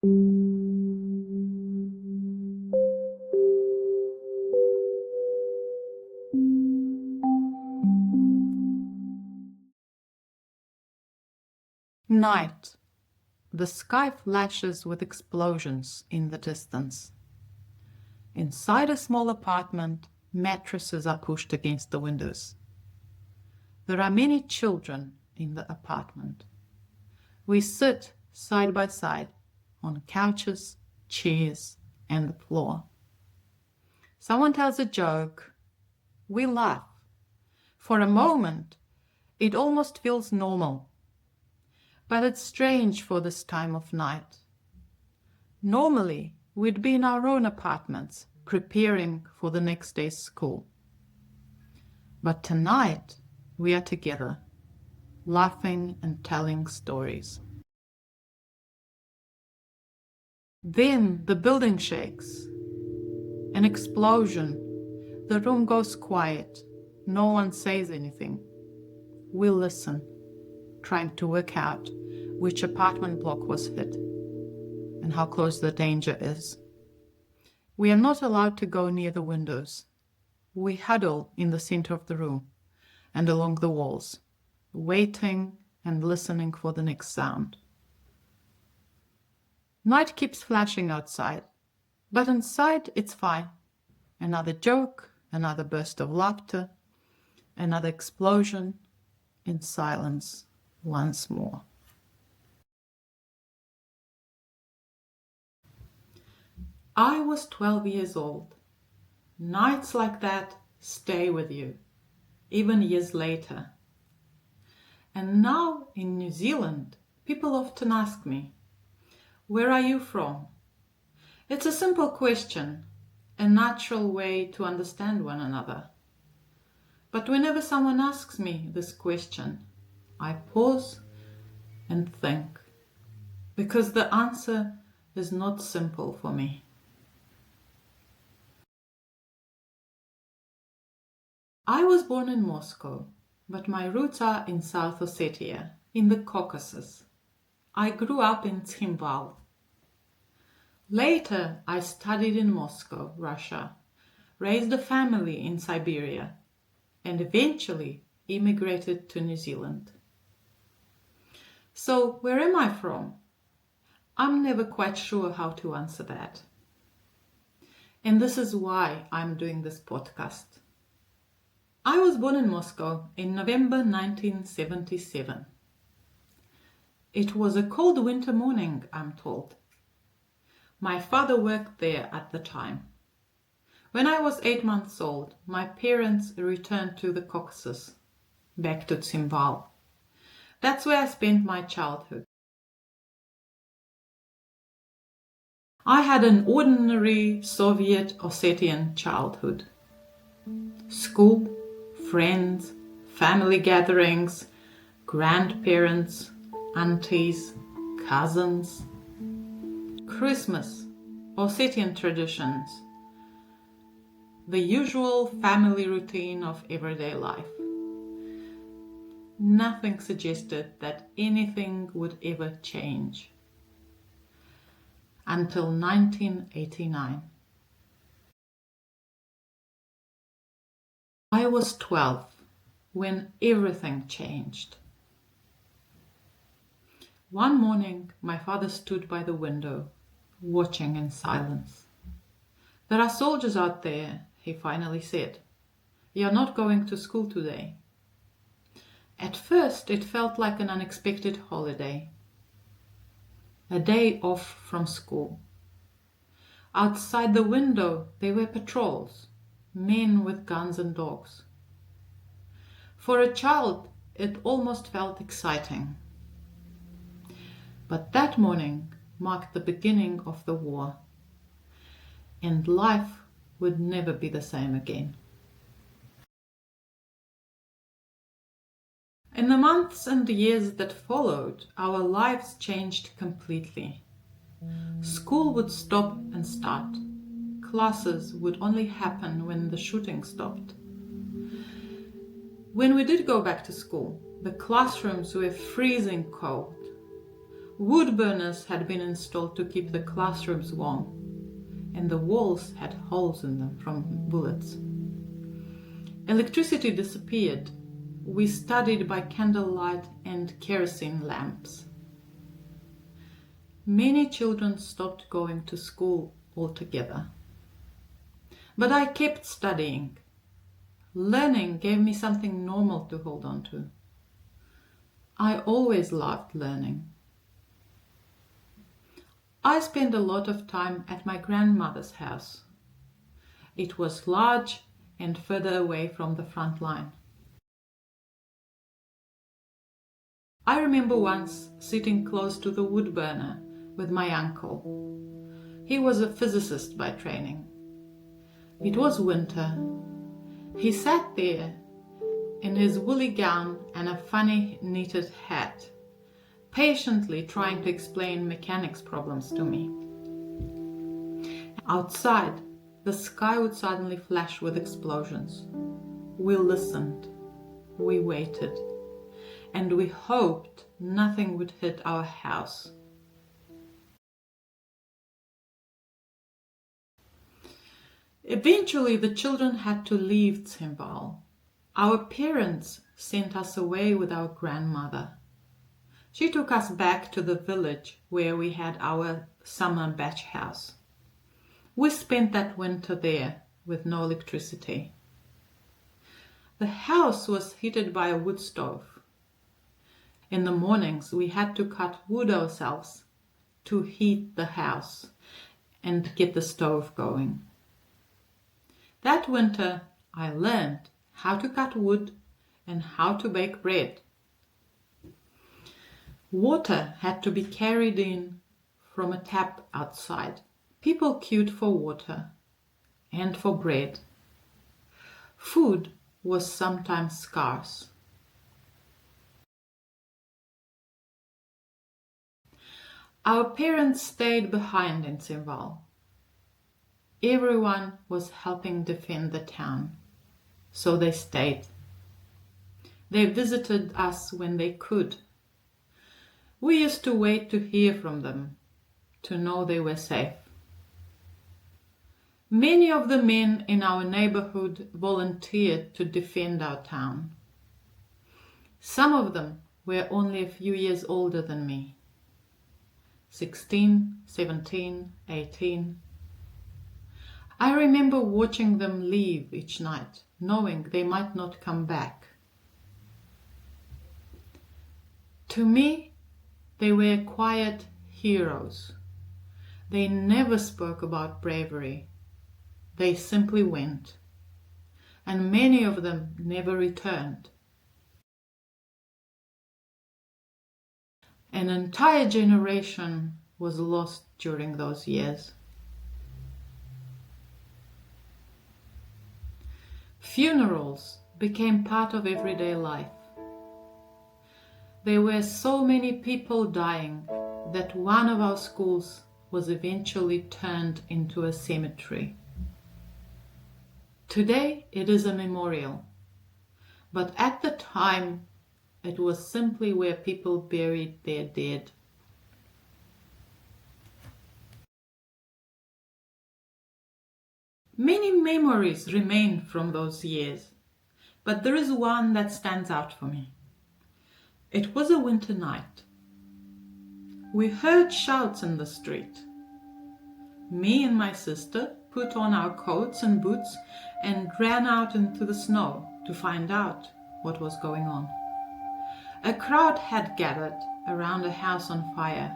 Night. The sky flashes with explosions in the distance. Inside a small apartment, mattresses are pushed against the windows. There are many children in the apartment. We sit side by side on couches, chairs, and the floor. Someone tells a joke. We laugh. For a moment, it almost feels normal. But it's strange for this time of night. Normally, we'd be in our own apartments, preparing for the next day's school. But tonight, we are together, laughing and telling stories. Then the building shakes. An explosion. The room goes quiet. No one says anything. We listen, trying to work out which apartment block was hit and how close the danger is. We are not allowed to go near the windows. We huddle in the center of the room and along the walls, waiting and listening for the next sound. Night keeps flashing outside, but inside it's fine. Another joke, another burst of laughter, another explosion, in silence once more. I was 12 years old. Nights like that stay with you, even years later. And now in New Zealand, people often ask me, "Where are you from?" It's a simple question, a natural way to understand one another. But whenever someone asks me this question, I pause and think, because the answer is not simple for me. I was born in Moscow, but my roots are in South Ossetia, in the Caucasus. I grew up in Tskhinval. Later, I studied in Moscow, Russia, raised a family in Siberia, and eventually immigrated to New Zealand. So, where am I from? I'm never quite sure how to answer that. And this is why I'm doing this podcast. I was born in Moscow in November 1977. It was a cold winter morning, I'm told. My father worked there at the time. When I was 8 months old, my parents returned to the Caucasus, back to Tskhinval. That's where I spent my childhood. I had an ordinary Soviet Ossetian childhood. School, friends, family gatherings, grandparents, aunties, cousins. Christmas, Ossetian traditions. The usual family routine of everyday life. Nothing suggested that anything would ever change. Until 1989. I was 12 when everything changed. One morning, my father stood by the window, watching in silence. "There are soldiers out there," he finally said. "You're not going to school today." At first, it felt like an unexpected holiday. A day off from school. Outside the window, there were patrols, men with guns and dogs. For a child, it almost felt exciting. But that morning marked the beginning of the war, and life would never be the same again. In the months and years that followed, our lives changed completely. School would stop and start. Classes would only happen when the shooting stopped. When we did go back to school, the classrooms were freezing cold. Wood burners had been installed to keep the classrooms warm, and the walls had holes in them from bullets. Electricity disappeared. We studied by candlelight and kerosene lamps. Many children stopped going to school altogether. But I kept studying. Learning gave me something normal to hold on to. I always loved learning. I spent a lot of time at my grandmother's house. It was large and further away from the front line. I remember once sitting close to the wood burner with my uncle. He was a physicist by training. It was winter. He sat there in his woolly gown and a funny knitted hat, patiently trying to explain mechanics problems to me. Outside, the sky would suddenly flash with explosions. We listened, we waited, and we hoped nothing would hit our house. Eventually, the children had to leave Zimbabwe. Our parents sent us away with our grandmother. She took us back to the village where we had our summer batch house. We spent that winter there with no electricity. The house was heated by a wood stove. In the mornings, we had to cut wood ourselves to heat the house and get the stove going. That winter, I learned how to cut wood and how to bake bread. Water had to be carried in from a tap outside. People queued for water and for bread. Food was sometimes scarce. Our parents stayed behind in Zimbabwe. Everyone was helping defend the town, so they stayed. They visited us when they could. We used to wait to hear from them, to know they were safe. Many of the men in our neighborhood volunteered to defend our town. Some of them were only a few years older than me. 16, 17, 18. I remember watching them leave each night, knowing they might not come back. To me, they were quiet heroes. They never spoke about bravery. They simply went. And many of them never returned. An entire generation was lost during those years. Funerals became part of everyday life. There were so many people dying that one of our schools was eventually turned into a cemetery. Today it is a memorial, but at the time it was simply where people buried their dead. Many memories remain from those years, but there is one that stands out for me. It was a winter night. We heard shouts in the street. Me and my sister put on our coats and boots and ran out into the snow to find out what was going on. A crowd had gathered around a house on fire.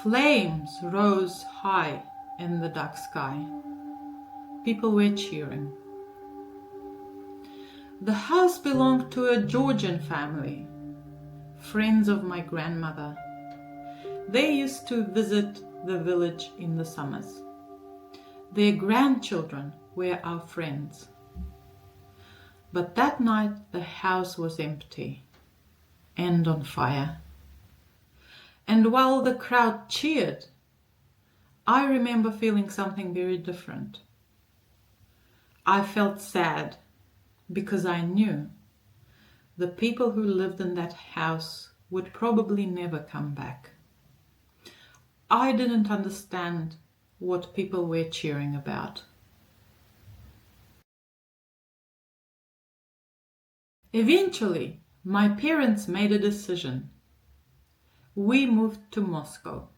Flames rose high in the dark sky. People were cheering. The house belonged to a Georgian family, friends of my grandmother. They used to visit the village in the summers. Their grandchildren were our friends. But that night the house was empty and on fire. And while the crowd cheered, I remember feeling something very different. I felt sad because I knew the people who lived in that house would probably never come back. I didn't understand what people were cheering about. Eventually, my parents made a decision. We moved to Moscow.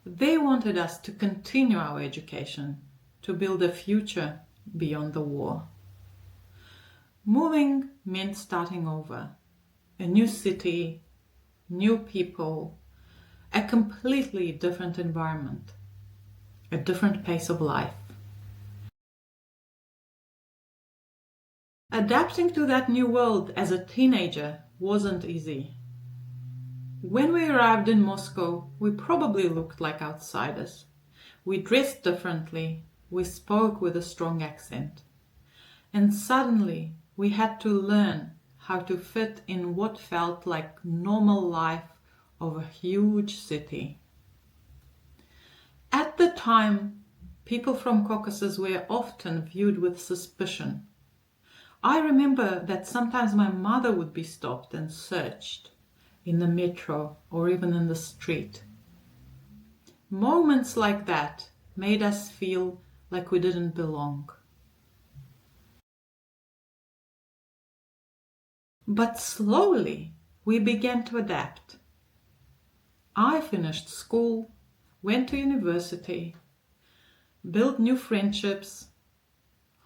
They wanted us to continue our education, to build a future beyond the war. Moving meant starting over. A new city, new people, a completely different environment, a different pace of life. Adapting to that new world as a teenager wasn't easy. When we arrived in Moscow, we probably looked like outsiders. We dressed differently, we spoke with a strong accent. And suddenly, we had to learn how to fit in what felt like normal life of a huge city. At the time, people from Caucasus were often viewed with suspicion. I remember that sometimes my mother would be stopped and searched in the metro or even in the street. Moments like that made us feel like we didn't belong. But slowly we began to adapt. I finished school, went to university, built new friendships.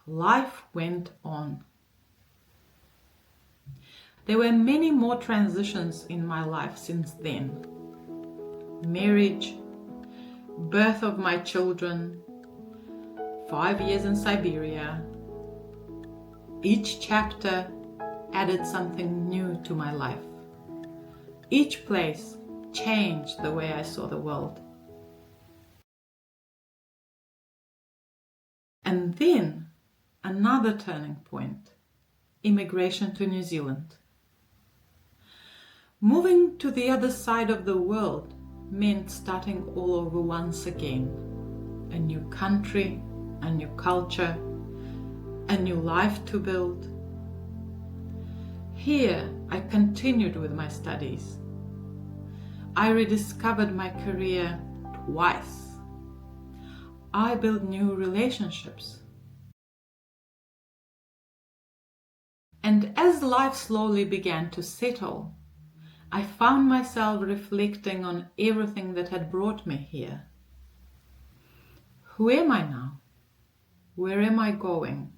Life went on. There were many more transitions in my life since then. Marriage, birth of my children, 5 years in Siberia. Each chapter added something new to my life. Each place changed the way I saw the world. And then another turning point, immigration to New Zealand. Moving to the other side of the world meant starting all over once again. A new country, a new culture, a new life to build. Here, I continued with my studies. I rediscovered my career twice. I built new relationships. And as life slowly began to settle, I found myself reflecting on everything that had brought me here. Who am I now? Where am I going?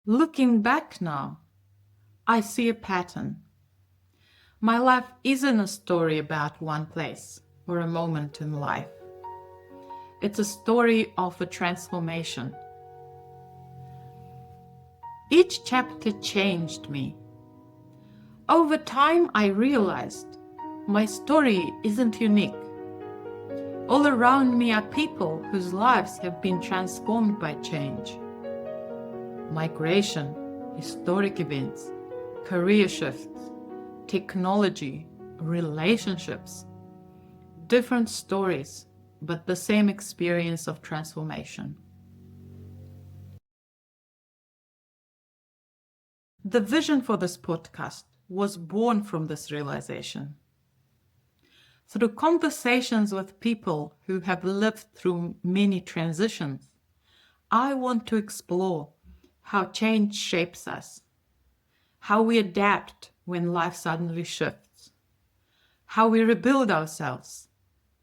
Looking back now, I see a pattern. My life isn't a story about one place or a moment in life. It's a story of a transformation. Each chapter changed me. Over time, I realized my story isn't unique. All around me are people whose lives have been transformed by change. Migration, historic events, career shifts, technology, relationships. Different stories, but the same experience of transformation. The vision for this podcast was born from this realization. Through conversations with people who have lived through many transitions, I want to explore how change shapes us, how we adapt when life suddenly shifts, how we rebuild ourselves,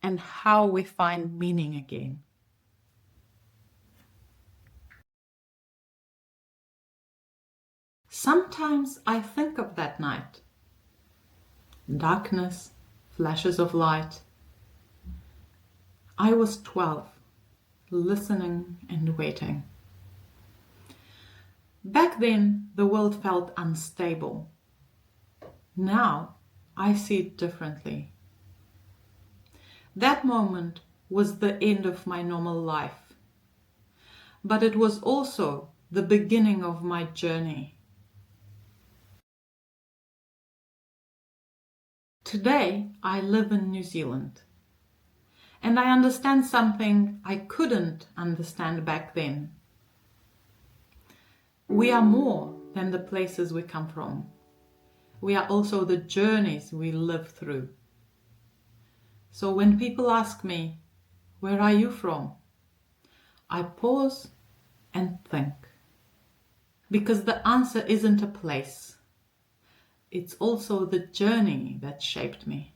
and how we find meaning again. Sometimes I think of that night. Darkness, flashes of light. I was 12, listening and waiting. Back then, the world felt unstable. Now, I see it differently. That moment was the end of my normal life, but it was also the beginning of my journey. Today, I live in New Zealand, and I understand something I couldn't understand back then. We are more than the places we come from. we are also the journeys we live through. So when people ask me, where are you from? I pause and think. Because the answer isn't a place. It's also the journey that shaped me.